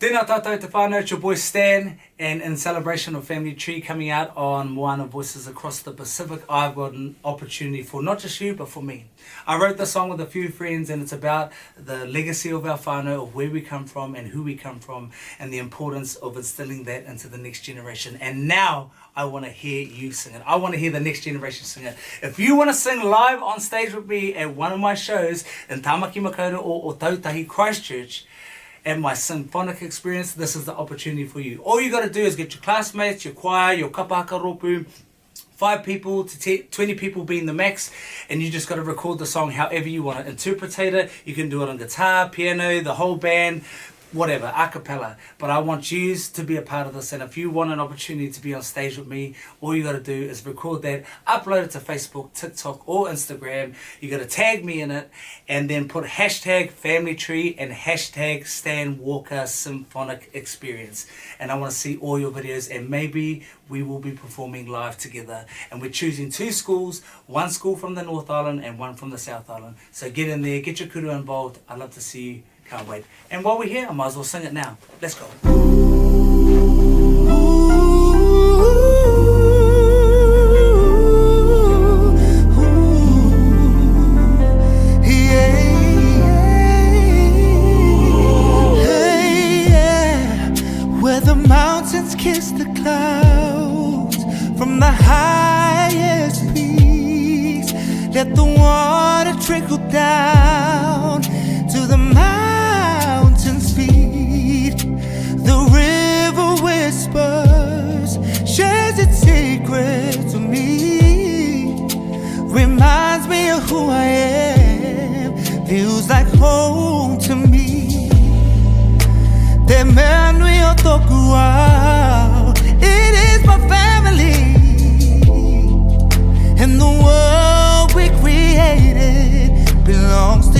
Tēnā tātou te whānau, it's your boy Stan, and in celebration of Family Tree coming out on Moana Voices across the Pacific, I've got an opportunity for not just you, but for me. I wrote this song with a few friends, and it's about the legacy of our whānau, of where we come from and who we come from, and the importance of instilling that into the next generation. And now I want to hear you sing it. I want to hear the next generation sing it. If you want to sing live on stage with me at one of my shows in Tāmaki Makaurau or Tautahi Christchurch, and my symphonic experience, this is the opportunity for you. All you got to do is get your classmates, your choir, your kapa haka ropu, 5 people to 20 people being the max, and you just got to record the song however you want to interpret it. You can do it on guitar, piano, the whole band, whatever, a cappella. But I want you to be a part of this, and if you want an opportunity to be on stage with me, all you got to do is record that, upload it to Facebook, TikTok or Instagram. You got to tag me in it, and then put hashtag Family Tree and hashtag Stan Walker Symphonic Experience. And I want to see all your videos, and maybe we will be performing live together. And we're choosing 2 schools, 1 school from the North Island and 1 from the South Island. So get in there, get your kuru involved. I'd love to see you. Can't wait. And while we're here, I might as well sing it now. Let's go. Where the mountains kiss the clouds from the highest peaks, let the water trickle down to the mountain's feet. The river whispers, shares its secret to me, reminds me of who I am, feels like home to me. Te mea nui o tōku au, it is my family, and the world we created belongs